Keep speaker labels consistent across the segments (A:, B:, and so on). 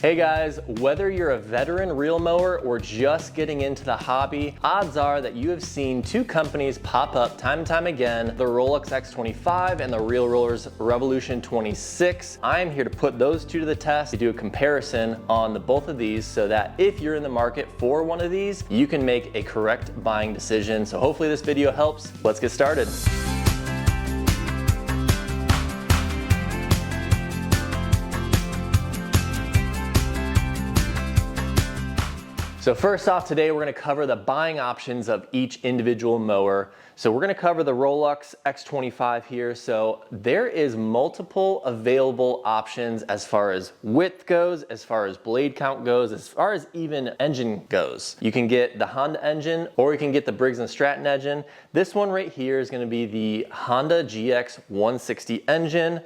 A: Hey guys, whether you're a veteran reel mower or just getting into the hobby, odds are that you have seen two companies pop up time and time again, the Rolux X25 and the Reel Rollers Revolution 26. I'm here to put those two to the test, to do a comparison on the both of these so that if you're in the market for one of these, you can make a correct buying decision. So hopefully this video helps. Let's get started. So first off today, we're gonna cover the buying options of each individual mower. So we're gonna cover the Rolux X25 here. So there is multiple available options as far as width goes, as far as blade count goes, as far as even engine goes. You can get the Honda engine or you can get the Briggs & Stratton engine. This one right here is gonna be the Honda GX 160 engine.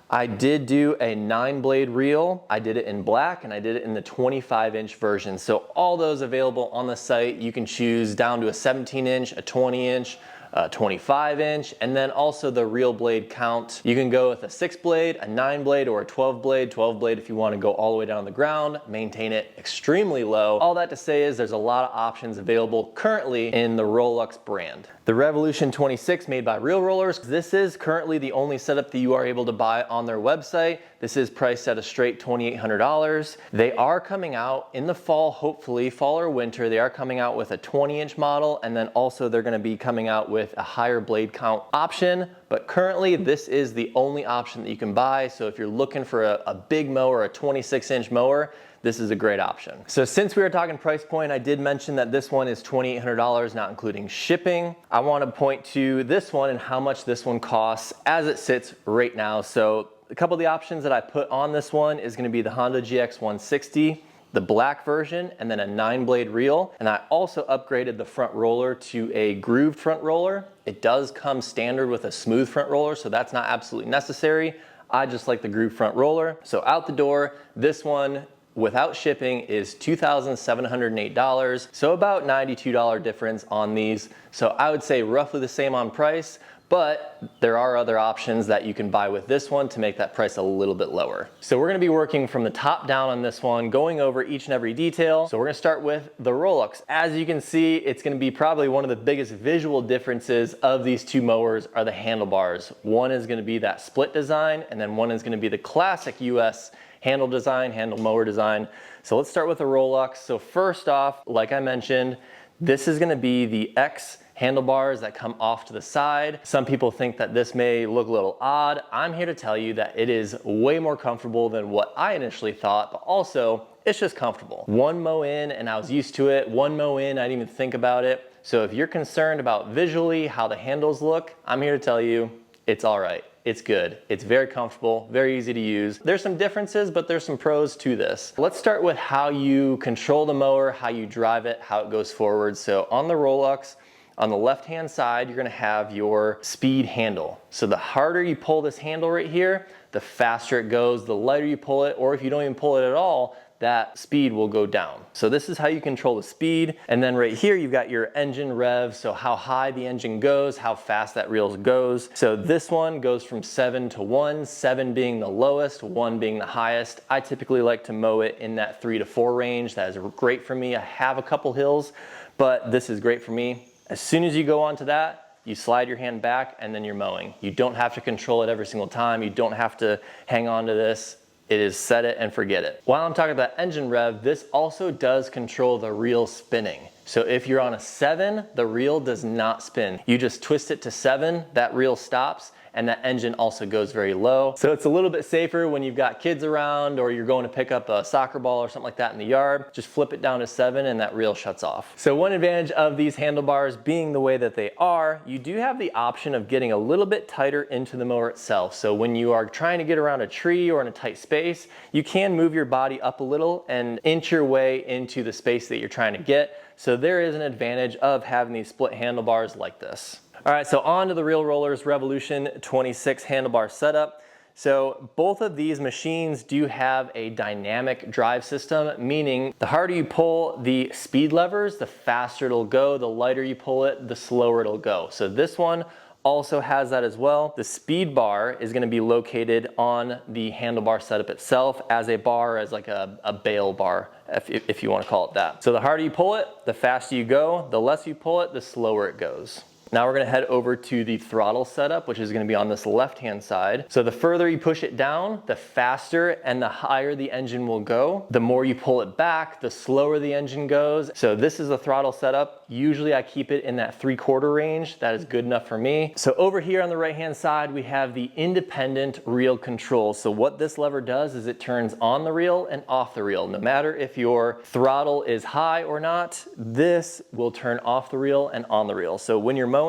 A: I did do a 9-blade reel. I did it in black and I did it in the 25-inch version. So all those available on the site, you can choose down to a 17-inch, a 20-inch, a 25-inch, and then also the reel blade count. You can go with a 6-blade, a 9-blade, or a 12-blade. 12-blade if you want to go all the way down to the ground, maintain it extremely low. All that to say is there's a lot of options available currently in the Rolux brand. The Revolution 26 made by Reel Rollers. This is currently the only setup that you are able to buy on their website. This is priced at a straight $2,800. They are coming out in the fall, hopefully fall or winter. They are coming out with a 20-inch model, and then also they're gonna be coming out with a higher blade count option. But currently this is the only option that you can buy. So if you're looking for a big mower, a 26-inch mower, this is a great option. So since we were talking price point, I did mention that this one is $2,800, not including shipping. I want to point to this one and how much this one costs as it sits right now. So a couple of the options that I put on this one is going to be the Honda GX 160, the black version, and then a 9-blade reel. And I also upgraded the front roller to a grooved front roller. It does come standard with a smooth front roller, so that's not absolutely necessary. I just like the grooved front roller. So out the door, this one without shipping is $2,708. So about $92 difference on these. So I would say roughly the same on price, but there are other options that you can buy with this one to make that price a little bit lower. So we're gonna be working from the top down on this one, going over each and every detail. So we're gonna start with the Rolux. As you can see, it's gonna be probably one of the biggest visual differences of these two mowers are the handlebars. One is gonna be that split design, and then one is gonna be the classic US handle design, handle mower design. So let's start with the Rolux. So first off, like I mentioned, this is gonna be the X handlebars that come off to the side. Some people think that this may look a little odd. I'm here to tell you that it is way more comfortable than what I initially thought, but also it's just comfortable. One mow in and I was used to it. One mow in, I didn't even think about it. So if you're concerned about visually how the handles look, I'm here to tell you it's all right. It's good. It's very comfortable, very easy to use. There's some differences, but there's some pros to this. Let's start with how you control the mower, how you drive it, how it goes forward. So on the Rolux, on the left-hand side, you're gonna have your speed handle. So the harder you pull this handle right here, the faster it goes, the lighter you pull it, or if you don't even pull it at all, that speed will go down. So this is how you control the speed. And then right here, you've got your engine rev. So how high the engine goes, how fast that reel goes. So this one goes from 7 to 1, 7 being the lowest, 1 being the highest. I typically like to mow it in that 3 to 4 range. That is great for me. I have a couple hills, but this is great for me. As soon as you go onto that, you slide your hand back and then you're mowing. You don't have to control it every single time. You don't have to hang on to this. It is set it and forget it. While I'm talking about engine rev, this also does control the reel spinning. So if you're on a 7, the reel does not spin. You just twist it to 7, that reel stops, and that engine also goes very low. So it's a little bit safer when you've got kids around or you're going to pick up a soccer ball or something like that in the yard. Just flip it down to 7 and that reel shuts off. So one advantage of these handlebars being the way that they are, you do have the option of getting a little bit tighter into the mower itself. So when you are trying to get around a tree or in a tight space, you can move your body up a little and inch your way into the space that you're trying to get. So there is an advantage of having these split handlebars like this. All right, so on to the Reel Rollers Revolution 26 handlebar setup. So both of these machines do have a dynamic drive system, meaning the harder you pull the speed levers, the faster it'll go. The lighter you pull it, the slower it'll go. So this one also has that as well. The speed bar is gonna be located on the handlebar setup itself as a bar, as like a bail bar, if you wanna call it that. So the harder you pull it, the faster you go. The less you pull it, the slower it goes. Now we're gonna head over to the throttle setup, which is gonna be on this left-hand side. So the further you push it down, the faster and the higher the engine will go. The more you pull it back, the slower the engine goes. So this is the throttle setup. Usually I keep it in that 3/4 range. That is good enough for me. So over here on the right-hand side, we have the independent reel control. So what this lever does is it turns on the reel and off the reel. No matter if your throttle is high or not, this will turn off the reel and on the reel. So when you're mowing,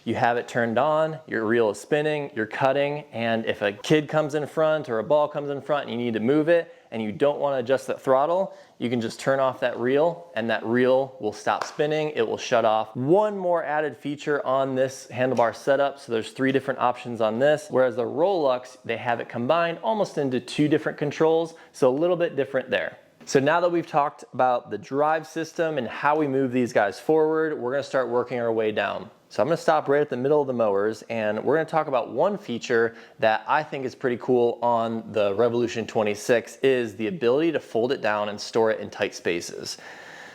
A: you have it turned on, your reel is spinning, you're cutting, and if a kid comes in front or a ball comes in front and you need to move it and you don't want to adjust that throttle, you can just turn off that reel and that reel will stop spinning, it will shut off. One more added feature on this handlebar setup, so there's 3 different options on this, whereas the Rolux, they have it combined almost into 2 different controls, so a little bit different there. So now that we've talked about the drive system and how we move these guys forward, we're gonna start working our way down. So I'm gonna stop right at the middle of the mowers and we're gonna talk about one feature that I think is pretty cool on the Revolution 26 is the ability to fold it down and store it in tight spaces.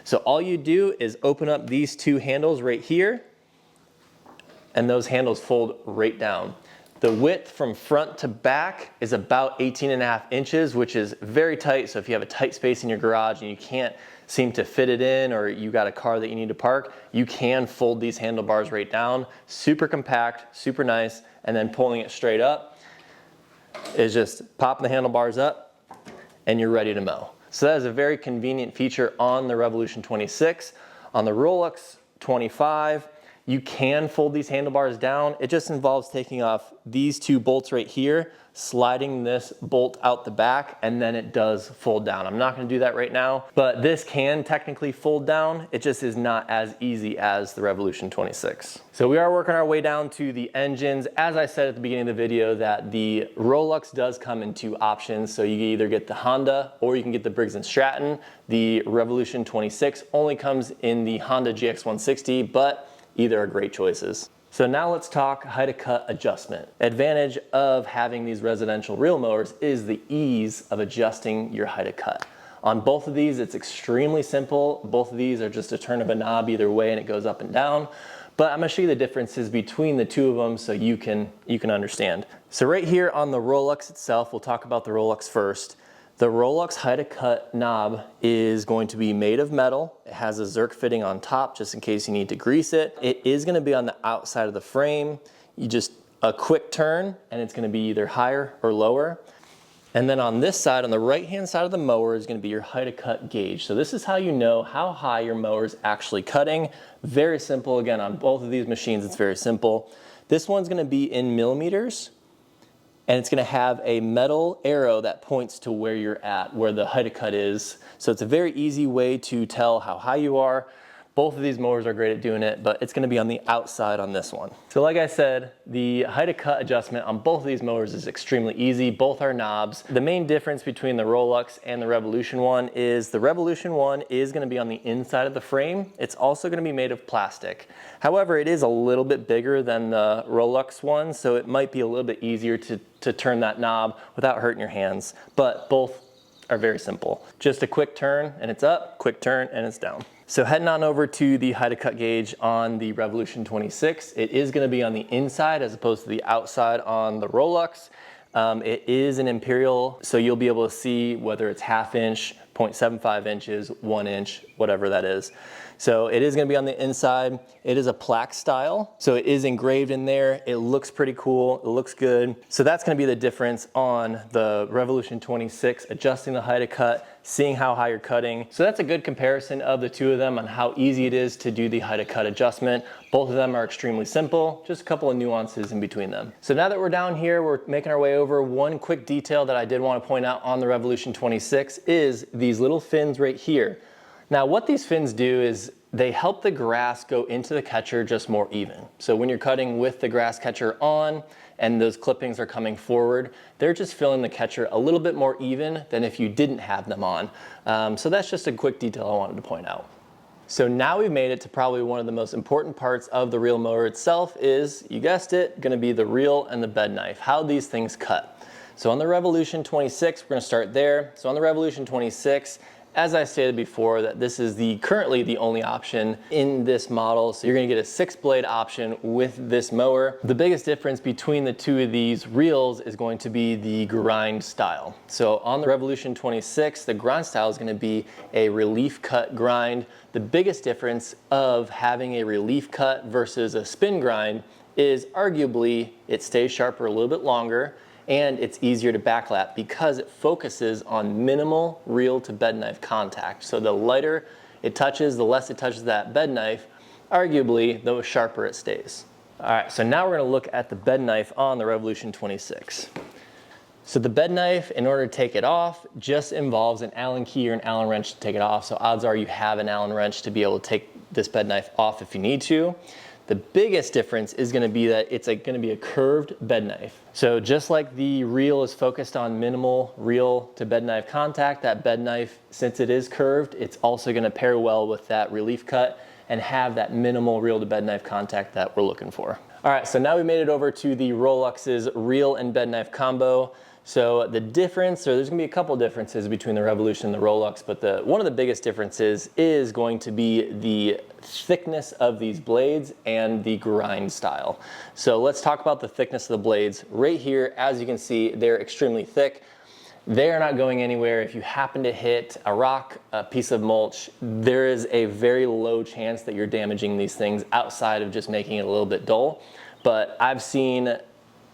A: So all you do is open up these 2 handles right here and those handles fold right down. The width from front to back is about 18.5 inches, which is very tight. So if you have a tight space in your garage and you can't seem to fit it in, or you got a car that you need to park, you can fold these handlebars right down. Super compact, super nice, and then pulling it straight up is just popping the handlebars up and you're ready to mow. So that is a very convenient feature on the Revolution 26. On the Rolux 25, you can fold these handlebars down. It just involves taking off these 2 bolts right here, sliding this bolt out the back, and then it does fold down. I'm not gonna do that right now, but this can technically fold down. It just is not as easy as the Revolution 26. So we are working our way down to the engines. As I said at the beginning of the video, that the Rolux does come in 2 options. So you can either get the Honda or you can get the Briggs & Stratton. The Revolution 26 only comes in the Honda GX160, but either are great choices. So now let's talk height of cut adjustment. Advantage of having these residential reel mowers is the ease of adjusting your height of cut. On both of these, it's extremely simple. Both of these are just a turn of a knob either way and it goes up and down. But I'm gonna show you the differences between the 2 of them so you can understand. So right here on the Rolux itself, we'll talk about the Rolux first. The Rolux height of cut knob is going to be made of metal. It has a Zerk fitting on top just in case you need to grease it. It is gonna be on the outside of the frame. You just a quick turn and it's gonna be either higher or lower. And then on this side, on the right-hand side of the mower is gonna be your height of cut gauge. So this is how you know how high your mower is actually cutting. Very simple, again, on both of these machines, it's very simple. This one's gonna be in millimeters, and it's gonna have a metal arrow that points to where you're at, where the height of cut is. So it's a very easy way to tell how high you are. Both of these mowers are great at doing it, but it's gonna be on the outside on this one. So like I said, the height of cut adjustment on both of these mowers is extremely easy. Both are knobs. The main difference between the Rolux and the Revolution one is the Revolution one is gonna be on the inside of the frame. It's also gonna be made of plastic. However, it is a little bit bigger than the Rolux one, so it might be a little bit easier to turn that knob without hurting your hands, but both are very simple. Just a quick turn and it's up, quick turn and it's down. So heading on over to the height of cut gauge on the Revolution 26, it is gonna be on the inside as opposed to the outside on the Rolux. It is an imperial, so you'll be able to see whether it's 1/2 inch, 0.75 inches, 1 inch, whatever that is. So it is gonna be on the inside. It is a plaque style, so it is engraved in there. It looks pretty cool, it looks good. So that's gonna be the difference on the Revolution 26, adjusting the height of cut, seeing how high you're cutting. So that's a good comparison of the 2 of them on how easy it is to do the height of cut adjustment. Both of them are extremely simple, just a couple of nuances in between them. So now that we're down here, we're making our way over. One quick detail that I did want to point out on the Revolution 26 is these little fins right here. Now what these fins do is they help the grass go into the catcher just more even. So when you're cutting with the grass catcher on and those clippings are coming forward, they're just filling the catcher a little bit more even than if you didn't have them on. So that's just a quick detail I wanted to point out. So now we've made it to probably one of the most important parts of the reel mower itself is, you guessed it, gonna be the reel and the bed knife, how these things cut. So on the Revolution 26, we're gonna start there. So on the Revolution 26, as I stated before, that this is currently the only option in this model. So you're gonna get a 6-blade option with this mower. The biggest difference between the two of these reels is going to be the grind style. So on the Revolution 26, the grind style is gonna be a relief cut grind. The biggest difference of having a relief cut versus a spin grind is arguably it stays sharper a little bit longer, and it's easier to backlap because it focuses on minimal reel to bed knife contact. So the lighter it touches, the less it touches that bed knife, arguably the sharper it stays. All right, so now we're gonna look at the bed knife on the Revolution 26. So the bed knife, in order to take it off, just involves an Allen key or an Allen wrench to take it off. So odds are you have an Allen wrench to be able to take this bed knife off if you need to. The biggest difference is gonna be that it's gonna be a curved bed knife. So just like the reel is focused on minimal reel to bed knife contact, that bed knife, since it is curved, it's also gonna pair well with that relief cut and have that minimal reel to bed knife contact that we're looking for. All right, so now we made it over to the Rolux's reel and bed knife combo. So the difference, or there's gonna be a couple differences between the Revolution and the Rolux, but one of the biggest differences is going to be the thickness of these blades and the grind style. So let's talk about the thickness of the blades. Right here, as you can see, they're extremely thick. They are not going anywhere. If you happen to hit a rock, a piece of mulch, there is a very low chance that you're damaging these things outside of just making it a little bit dull. But I've seen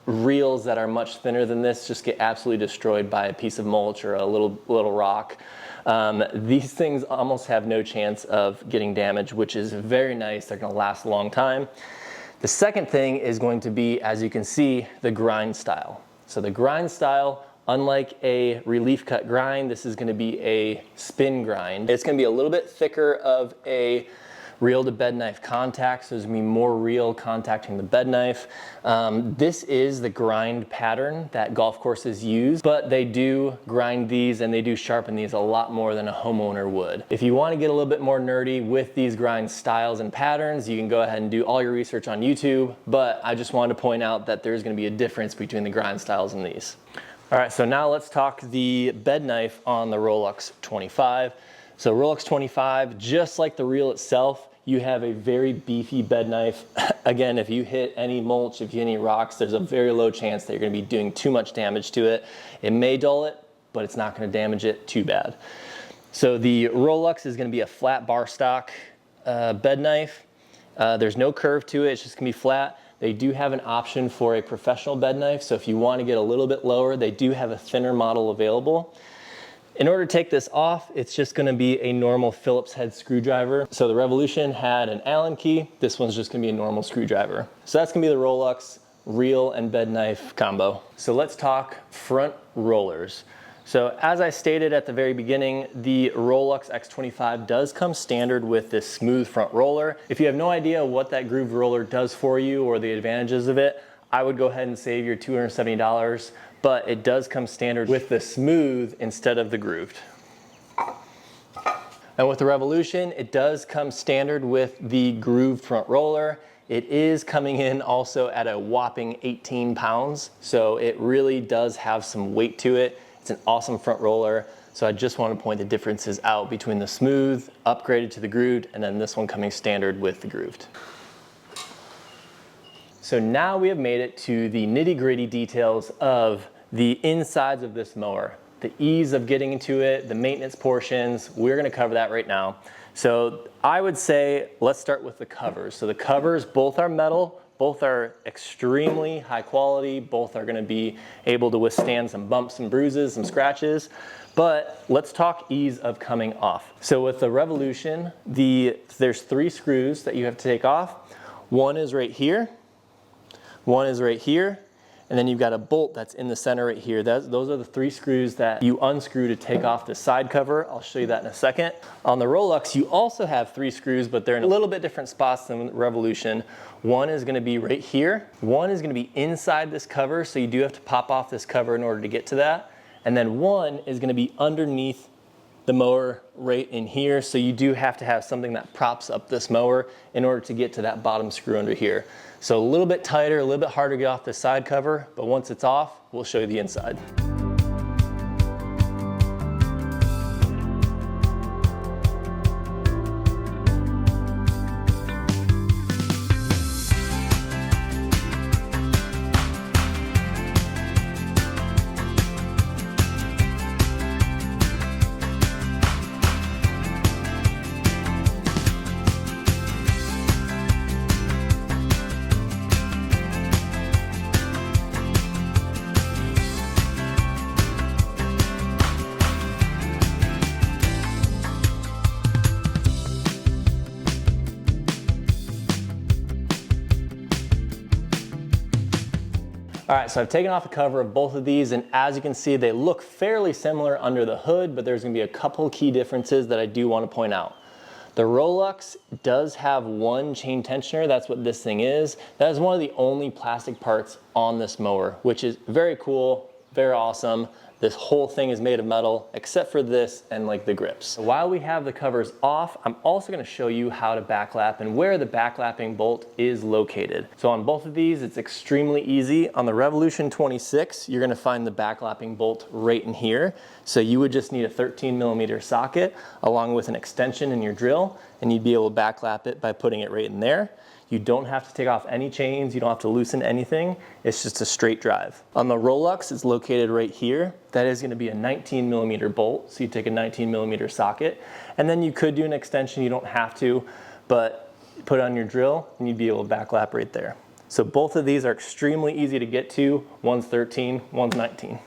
A: reels that are much thinner than this just get absolutely destroyed by a piece of mulch or a little rock. These things almost have no chance of getting damaged, which is very nice. They're gonna last a long time. The second thing is going to be, as you can see, the grind style. So the grind style, unlike a relief cut grind, this is gonna be a spin grind. It's gonna be a little bit thicker of a reel to bed knife contact, so there's gonna be more reel contacting the bed knife. This is the grind pattern that golf courses use, but they do grind these and they do sharpen these a lot more than a homeowner would. If you wanna get a little bit more nerdy with these grind styles and patterns, you can go ahead and do all your research on YouTube, but I just wanted to point out that there's gonna be a difference between the grind styles and these. All right, so now let's talk the bed knife on the Rolux 25. So Rolux 25, just like the reel itself, you have a very beefy bed knife. Again, if you hit any mulch, if you hit any rocks, there's a very low chance that you're gonna be doing too much damage to it. It may dull it, but it's not gonna damage it too bad. So the Rolux is gonna be a flat bar stock bed knife. There's no curve to it, it's just gonna be flat. They do have an option for a professional bed knife, so if you wanna get a little bit lower, they do have a thinner model available. In order to take this off, it's just gonna be a normal Phillips head screwdriver. So the Revolution had an Allen key, this one's just gonna be a normal screwdriver. So that's gonna be the Rolux reel and bed knife combo. So let's talk front rollers. So as I stated at the very beginning, the Rolux X25 does come standard with this smooth front roller. If you have no idea what that grooved roller does for you or the advantages of it, I would go ahead and save your $270. But it does come standard with the smooth instead of the grooved. And with the Revolution, it does come standard with the grooved front roller. It is coming in also at a whopping 18 pounds, so it really does have some weight to it. It's an awesome front roller, so I just want to point the differences out between the smooth, upgraded to the grooved, and then this one coming standard with the grooved. So now we have made it to the nitty-gritty details of the insides of this mower. The ease of getting into it, the maintenance portions, we're gonna cover that right now. So I would say, let's start with the covers. So the covers, both are metal, both are extremely high quality, both are gonna be able to withstand some bumps and bruises, some scratches, but let's talk ease of coming off. So with the Revolution, there's 3 screws that you have to take off. One is right here, one is right here, and then you've got a bolt that's in the center right here. Those are the 3 screws that you unscrew to take off the side cover. I'll show you that in a second. On the Rolux, you also have 3 screws, but they're in a little bit different spots than the Revolution. One is gonna be right here. One is gonna be inside this cover, so you do have to pop off this cover in order to get to that. And then one is gonna be underneath the mower right in here. So you do have to have something that props up this mower in order to get to that bottom screw under here. So a little bit tighter, a little bit harder to get off the side cover, but once it's off, we'll show you the inside. All right, so I've taken off the cover of both of these, and as you can see, they look fairly similar under the hood, but there's gonna be a couple key differences that I do want to point out. The Rolux does have one chain tensioner. That's what this thing is. That is one of the only plastic parts on this mower, which is very cool, very awesome. This whole thing is made of metal, except for this and like the grips. So while we have the covers off, I'm also gonna show you how to backlap and where the backlapping bolt is located. So on both of these, it's extremely easy. On the Revolution 26, you're gonna find the backlapping bolt right in here. So you would just need a 13mm socket along with an extension in your drill, and you'd be able to backlap it by putting it right in there. You don't have to take off any chains, you don't have to loosen anything, it's just a straight drive. On the Rolux, it's located right here. That is gonna be a 19mm bolt, so you take a 19mm socket, and then you could do an extension, you don't have to, but put it on your drill and you'd be able to backlap right there. So both of these are extremely easy to get to. One's 13, one's 19.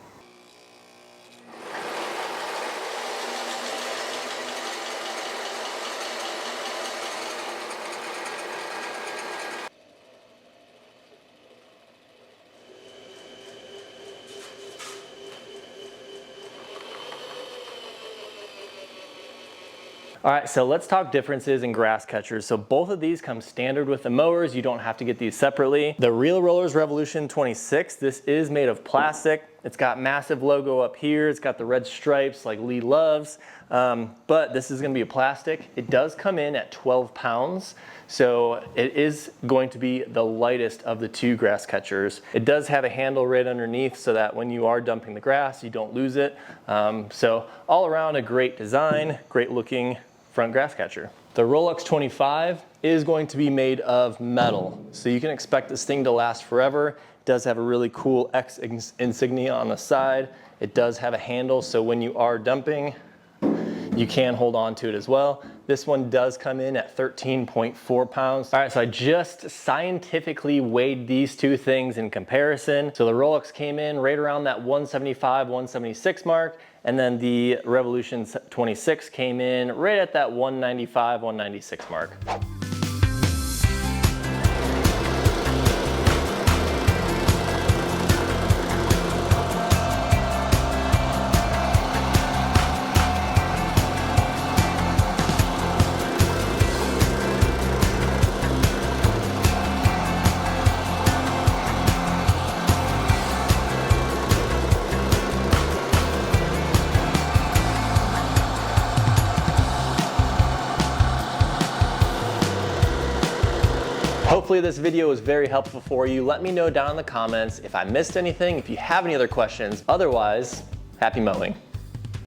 A: All right, so let's talk differences in grass catchers. So both of these come standard with the mowers. You don't have to get these separately. The Real Rollers Revolution 26, this is made of plastic. It's got massive logo up here. It's got the red stripes like Lee loves, but this is gonna be a plastic. It does come in at 12 pounds. So it is going to be the lightest of the two grass catchers. It does have a handle right underneath so that when you are dumping the grass, you don't lose it. So all around a great design, great looking front grass catcher. The Rolux 25 is going to be made of metal. So you can expect this thing to last forever. It does have a really cool X insignia on the side. It does have a handle, so when you are dumping, you can hold on to it as well. This one does come in at 13.4 pounds. All right, so I just scientifically weighed these two things in comparison. So the Rolux came in right around that 175, 176 mark, and then the Revolution 26 came in right at that 195, 196 mark. Hopefully this video was very helpful for you. Let me know down in the comments if I missed anything, if you have any other questions. Otherwise, happy mowing.